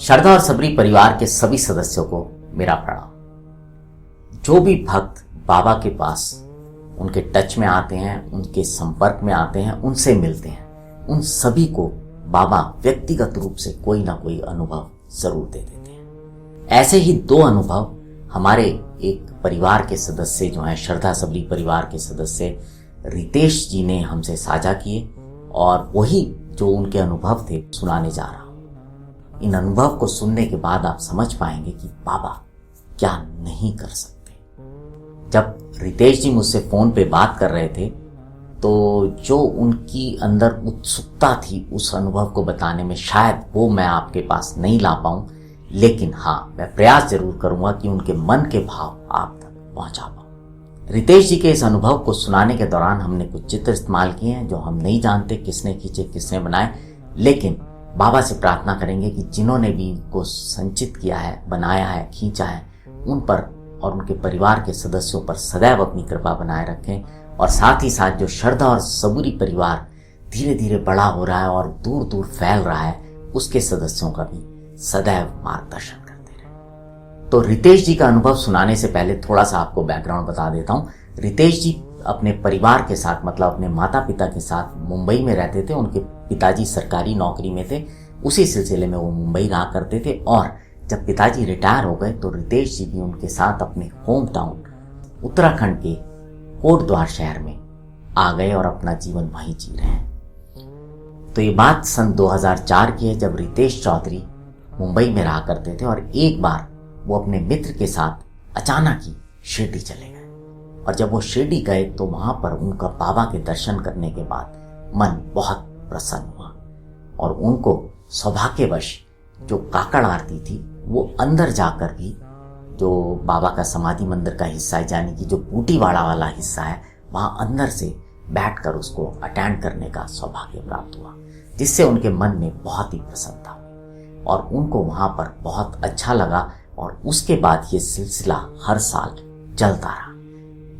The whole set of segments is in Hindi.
श्रद्धा और सबरी परिवार के सभी सदस्यों को मेरा प्रणाम। जो भी भक्त बाबा के पास उनके टच में आते हैं, उनके संपर्क में आते हैं, उनसे मिलते हैं, उन सभी को बाबा व्यक्तिगत रूप से कोई ना कोई अनुभव जरूर दे देते हैं। ऐसे ही दो अनुभव हमारे एक परिवार के सदस्य जो हैं, श्रद्धा सबरी परिवार के सदस्य रितेश जी ने हमसे साझा किए और वही जो उनके अनुभव थे सुनाने जा रहा हूं। इन अनुभव को सुनने के बाद आप समझ पाएंगे कि बाबा क्या नहीं कर सकते। जब रितेश जी मुझसे फोन पे बात कर रहे थे तो जो उनकी अंदर उत्सुकता थी उस अनुभव को बताने में, शायद वो मैं आपके पास नहीं ला पाऊं, लेकिन हाँ, मैं प्रयास जरूर करूंगा कि उनके मन के भाव आप तक पहुंचा पाऊं। रितेश जी के इस अनुभव को सुनाने के दौरान हमने कुछ चित्र इस्तेमाल किए हैं जो हम नहीं जानते किसने खींचे, किसने बनाए, लेकिन बाबा से प्रार्थना करेंगे कि जिन्होंने भी इनको संचित किया है, बनाया है, खींचा है, उन पर और उनके परिवार के सदस्यों पर सदैव अपनी कृपा बनाए रखें। और साथ ही साथ जो श्रद्धा और सबूरी परिवार धीरे धीरे बड़ा हो रहा है और दूर दूर फैल रहा है, उसके सदस्यों का भी सदैव मार्गदर्शन करते रहे। तो रितेश जी का अनुभव सुनाने से पहले थोड़ा सा आपको बैकग्राउंड बता देता हूँ। रितेश जी अपने परिवार के साथ, मतलब अपने माता पिता के साथ मुंबई में रहते थे। उनके पिताजी सरकारी नौकरी में थे, उसी सिलसिले में वो मुंबई रहा करते थे। और जब पिताजी रिटायर हो गए तो रितेश जी भी उनके साथ अपने होम टाउन उत्तराखंड के कोटद्वार शहर में आ गए और अपना जीवन वहीं जी रहे हैं। तो ये बात सन 2004 की है, जब रितेश चौधरी मुंबई में रहा करते थे और एक बार वो अपने मित्र के साथ अचानक ही शिरडी चले गए। और जब वो शिरडी गए तो वहां पर उनका बाबा के दर्शन करने के बाद मन बहुत प्रसन्न हुआ और उनको सौभाग्यवश जो काकड़ आरती थी वो अंदर जाकर भी, जो बाबा का समाधि मंदिर का हिस्सा है, यानी कि जो बूटीवाड़ा वाला हिस्सा है, वहां अंदर से बैठकर उसको अटेंड करने का सौभाग्य प्राप्त हुआ, जिससे उनके मन में बहुत ही प्रसन्नता हुई और उनको वहां पर बहुत अच्छा लगा। और उसके बाद ये सिलसिला हर साल चलता रहा।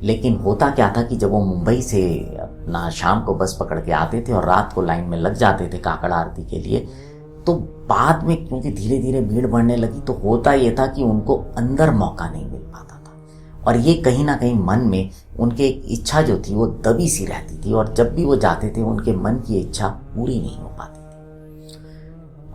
लेकिन होता क्या था कि जब वो मुंबई से अपना शाम को बस पकड़ के आते थे और रात को लाइन में लग जाते थे काकड़ आरती के लिए, तो बाद में क्योंकि धीरे धीरे भीड़ बढ़ने लगी तो होता ये था कि उनको अंदर मौका नहीं मिल पाता था। और ये कहीं ना कहीं मन में उनके एक इच्छा जो थी वो दबी सी रहती थी और जब भी वो जाते थे उनके मन की इच्छा पूरी नहीं हो पाती थी।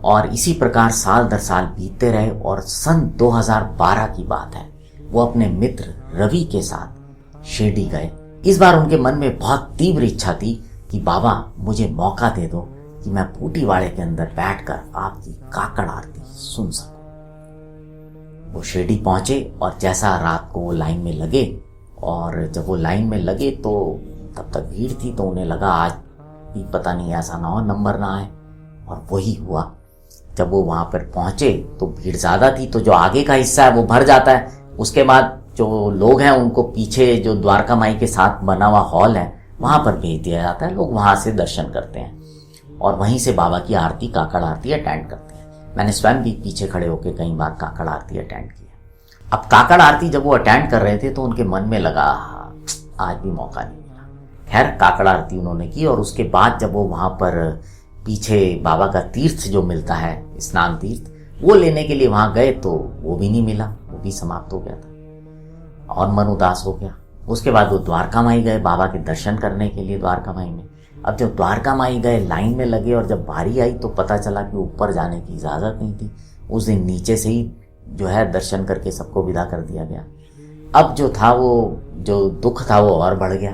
और इसी प्रकार साल दर साल बीतते रहे और सन 2012 की बात है, वो अपने मित्र रवि के साथ शिरडी गए। इस बार उनके मन में बहुत तीव्र इच्छा थी कि बाबा मुझे मौका दे दो कि मैं बूटीवाड़े के अंदर बैठकर आपकी काकड़ आरती सुन सकूं। वो शिरडी पहुंचे और जैसा रात को वो लाइन में लगे, और जब वो लाइन में लगे तो तब तक भीड़ थी तो उन्हें लगा आज भी पता नहीं ऐसा ना हो नंबर ना आए, और वही हुआ। जब वो वहां पर पहुंचे तो भीड़ ज्यादा थी, तो जो आगे का हिस्सा है वो भर जाता है। उसके बाद जो लोग हैं उनको पीछे जो द्वारका माई के साथ बना हुआ हॉल है वहां पर भेज दिया जाता है। लोग वहां से दर्शन करते हैं और वहीं से बाबा की आरती, काकड़ आरती अटेंड करते हैं। मैंने स्वयं भी पीछे खड़े होकर कई बार काकड़ आरती अटेंड किया। अब काकड़ आरती जब वो अटेंड कर रहे थे तो उनके मन में लगा आज भी मौका नहीं मिला। खैर काकड़ आरती उन्होंने की और उसके बाद जब वो वहां पर पीछे बाबा का तीर्थ जो मिलता है, स्नान तीर्थ, वो लेने के लिए वहां गए तो वो भी नहीं मिला, वो भी समाप्त हो गया था और मन उदास हो गया। उसके बाद वो द्वारका माई गए बाबा के दर्शन करने के लिए द्वारका माई में। अब जब द्वारका माई गए, लाइन में लगे और जब बारी आई तो पता चला कि ऊपर जाने की इजाज़त नहीं थी। उस दिन नीचे से ही जो है दर्शन करके सबको विदा कर दिया गया। अब जो था वो जो दुख था वो और बढ़ गया।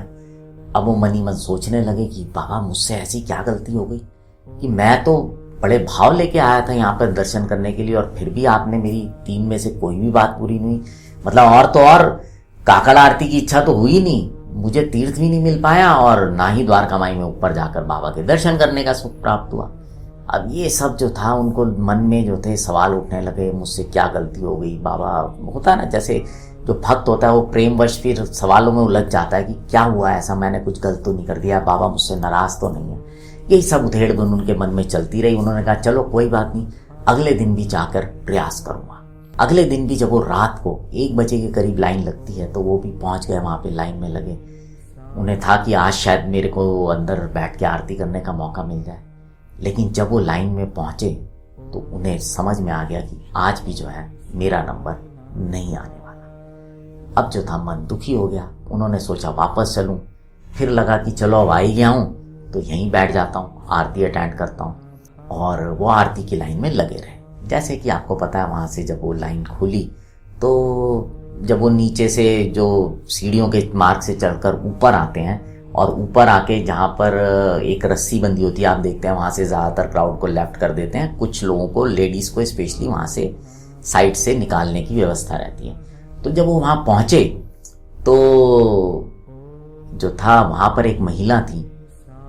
अब वो मन ही मन सोचने लगे कि बाबा मुझसे ऐसी क्या गलती हो गई कि मैं तो बड़े भाव लेके आया था यहाँ पर दर्शन करने के लिए और फिर भी आपने मेरी 3 में से कोई भी बात पूरी नहीं। मतलब और तो और काकड़ आरती की इच्छा तो हुई नहीं, मुझे तीर्थ भी नहीं मिल पाया और ना ही द्वारका माई में ऊपर जाकर बाबा के दर्शन करने का सुख प्राप्त हुआ। अब ये सब जो था उनको मन में जो थे सवाल उठने लगे, मुझसे क्या गलती हो गई। बाबा होता है ना, जैसे जो भक्त होता है वो प्रेमवश फिर सवालों में उलझ जाता है कि क्या हुआ ऐसा, मैंने कुछ गलत तो नहीं कर दिया, बाबा मुझसे नाराज तो नहीं है। यही सब उधेड़-बुन उनके मन में चलती रही। उन्होंने कहा चलो कोई बात नहीं, अगले दिन भी जाकर प्रयास करूंगा। अगले दिन भी जब वो रात को 1 बजे के करीब लाइन लगती है तो वो भी पहुंच गए वहां पे, लाइन में लगे। उन्हें था कि आज शायद मेरे को अंदर बैठ के आरती करने का मौका मिल जाए। लेकिन जब वो लाइन में पहुंचे तो उन्हें समझ में आ गया कि आज भी जो है मेरा नंबर नहीं आने वाला। अब जो था मन दुखी हो गया, उन्होंने सोचा वापस चलूं, फिर लगा कि चलो अब आ ही गया हूँ तो यहीं बैठ जाता हूँ, आरती अटेंड करता हूँ। और वो आरती की लाइन में लगे रहे। जैसे कि आपको पता है, वहाँ से जब वो लाइन खुली तो जब वो नीचे से जो सीढ़ियों के मार्ग से चलकर ऊपर आते हैं और ऊपर आके जहाँ पर एक रस्सी बंधी होती है, आप देखते हैं वहाँ से ज़्यादातर क्राउड को लेफ्ट कर देते हैं, कुछ लोगों को, लेडीज़ को स्पेशली वहाँ से साइड से निकालने की व्यवस्था रहती है। तो जब वो वहाँ पहुँचे तो जो था वहाँ पर एक महिला थी,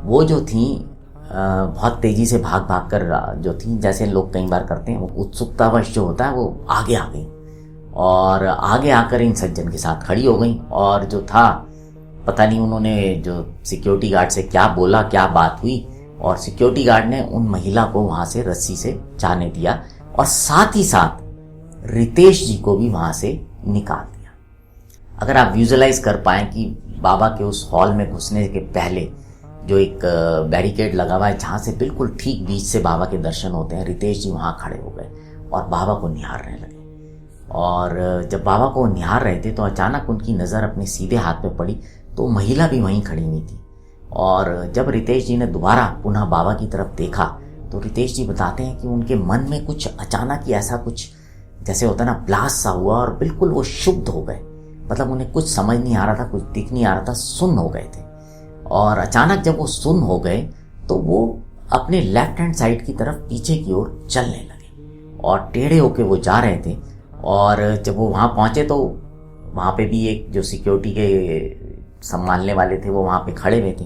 वो जो थी बहुत तेज़ी से भाग भाग कर जो थी, जैसे लोग कई बार करते हैं, वो उत्सुकतावश जो होता है वो आगे आ गई और आगे आकर इन सज्जन के साथ खड़ी हो गई। और जो था पता नहीं उन्होंने जो सिक्योरिटी गार्ड से क्या बोला, क्या बात हुई, और सिक्योरिटी गार्ड ने उन महिला को वहाँ से रस्सी से जाने दिया और साथ ही साथ रितेश जी को भी वहाँ से निकाल दिया। अगर आप विजुअलाइज कर पाएँ कि बाबा के उस हॉल में घुसने के पहले जो एक बैरिकेड लगा हुआ है जहाँ से बिल्कुल ठीक बीच से बाबा के दर्शन होते हैं, रितेश जी वहाँ खड़े हो गए और बाबा को निहारने लगे। और जब बाबा को निहार रहे थे तो अचानक उनकी नज़र अपने सीधे हाथ पे पड़ी तो महिला भी वहीं खड़ी हुई थी। और जब रितेश जी ने दोबारा पुनः बाबा की तरफ देखा तो रितेश जी बताते हैं कि उनके मन में कुछ अचानक ही ऐसा कुछ जैसे होता है ना, ब्लास्ट सा हुआ और बिल्कुल वो शुद्ध हो गए। मतलब उन्हें कुछ समझ नहीं आ रहा था, कुछ दिख नहीं आ रहा था, सुन्न हो गए थे। और अचानक जब वो सुन्न हो गए तो वो अपने लेफ्ट हैंड साइड की तरफ पीछे की ओर चलने लगे और टेढ़े होके वो जा रहे थे। और जब वो वहाँ पहुँचे तो वहाँ पे भी एक जो सिक्योरिटी के संभालने वाले थे वो वहाँ पे खड़े हुए थे।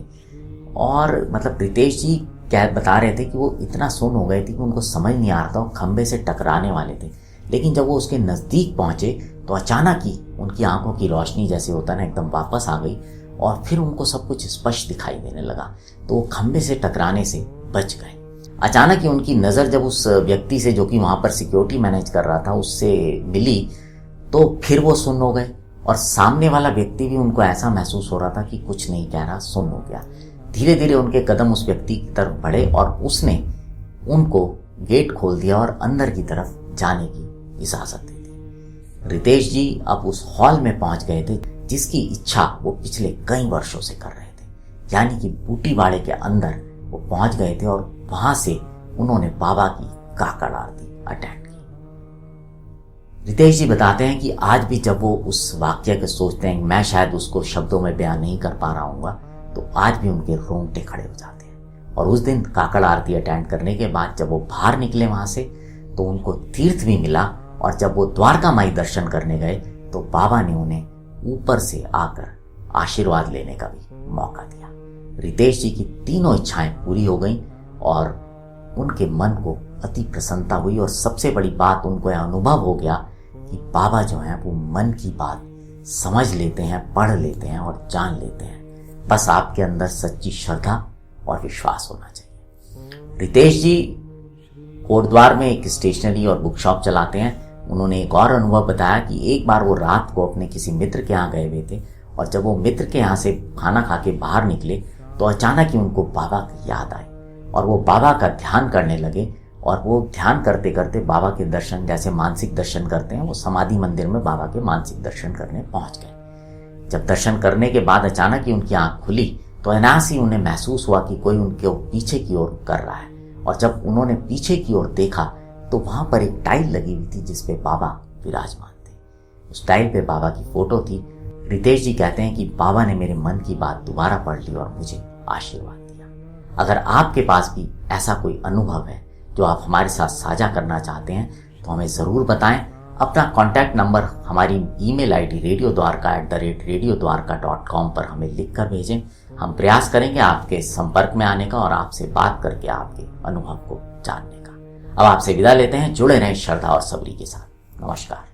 और मतलब रितेश जी क्या बता रहे थे कि वो इतना सुन्न हो गए थे कि उनको समझ नहीं आ रहा था, वो खंबे से टकराने वाले थे। लेकिन जब वो उसके नज़दीक पहुँचे तो अचानक ही उनकी आंखों की रोशनी जैसे होता ना एकदम वापस आ गई और फिर उनको सब कुछ स्पष्ट दिखाई देने लगा। तो वो खंबे से टकराने से बच गए। अचानक ही उनकी नज़र जब उस व्यक्ति से जो कि वहाँ पर सिक्योरिटी मैनेज कर रहा था उससे मिली तो फिर वो सुन्न हो गए। और सामने वाला व्यक्ति भी उनको ऐसा महसूस हो रहा था कि कुछ नहीं कह रहा, सुन्न हो गया। धीरे धीरे उनके कदम उस व्यक्ति की तरफ बढ़े और उसने उनको गेट खोल दिया और अंदर की तरफ जाने की इजाज़त दे दी। रितेश जी अब उस हॉल में पहुंच गए थे जिसकी इच्छा वो पिछले कई वर्षों से कर रहे थे, यानी कि बूटीवाड़े के अंदर वो पहुंच गए थे और वहां से उन्होंने बाबा की काकड़ आरती अटेंड की। रितेश जी बताते हैं कि आज भी जब वो उस वाक्य को सोचते हैं, मैं शायद उसको शब्दों में बयान नहीं कर पा रहा हूँ, तो आज भी उनके रोंगटे खड़े हो जाते हैं। और उस दिन काकड़ आरती अटेंड करने के बाद जब वो बाहर निकले वहां से तो उनको तीर्थ भी मिला। और जब वो द्वारका माई दर्शन करने गए तो बाबा ने उन्हें ऊपर से आकर आशीर्वाद लेने का भी मौका दिया। रितेश जी की तीनों इच्छाएं पूरी हो गईं और उनके मन को अति प्रसन्नता हुई। और सबसे बड़ी बात, उनको यह अनुभव हो गया कि बाबा जो हैं वो मन की बात समझ लेते हैं, पढ़ लेते हैं और जान लेते हैं। बस आपके अंदर सच्ची श्रद्धा और विश्वास होना चाहिए। रितेश जी कोटद्वार में एक स्टेशनरी और बुक शॉप चलाते हैं। उन्होंने एक और अनुभव बताया कि एक बार वो रात को अपने किसी मित्र के यहाँ गए हुए थे और जब वो मित्र के यहाँ से खाना खा के बाहर निकले तो अचानक ही उनको बाबा की याद आई और वो बाबा का ध्यान करने लगे। और वो ध्यान करते करते बाबा के दर्शन, जैसे मानसिक दर्शन करते हैं, वो समाधि मंदिर में बाबा के मानसिक दर्शन करने पहुंच गए। जब दर्शन करने के बाद अचानक ही उनकी आंख खुली तो अनायास ही उन्हें महसूस हुआ कि कोई उनके पीछे की ओर कर रहा है। और जब उन्होंने पीछे की ओर देखा तो वहां पर एक टाइल लगी हुई थी जिसपे बाबा विराजमान थे। उस टाइल पे बाबा की फोटो थी। रितेश जी कहते हैं कि बाबा ने मेरे मन की बात दोबारा पढ़ ली और मुझे आशीर्वाद दिया। अगर आपके पास भी ऐसा कोई अनुभव है जो आप हमारे साथ साझा करना चाहते हैं तो हमें ज़रूर बताएं। अपना कॉन्टैक्ट नंबर हमारी ईमेल आईडी radiodwarka@radiodwarka.com पर हमें लिख कर भेजें। हम प्रयास करेंगे आपके संपर्क में आने का और आपसे बात करके आपके अनुभव को जानने का। अब आपसे विदा लेते हैं। जुड़े रहें श्रद्धा और सबरी के साथ। नमस्कार।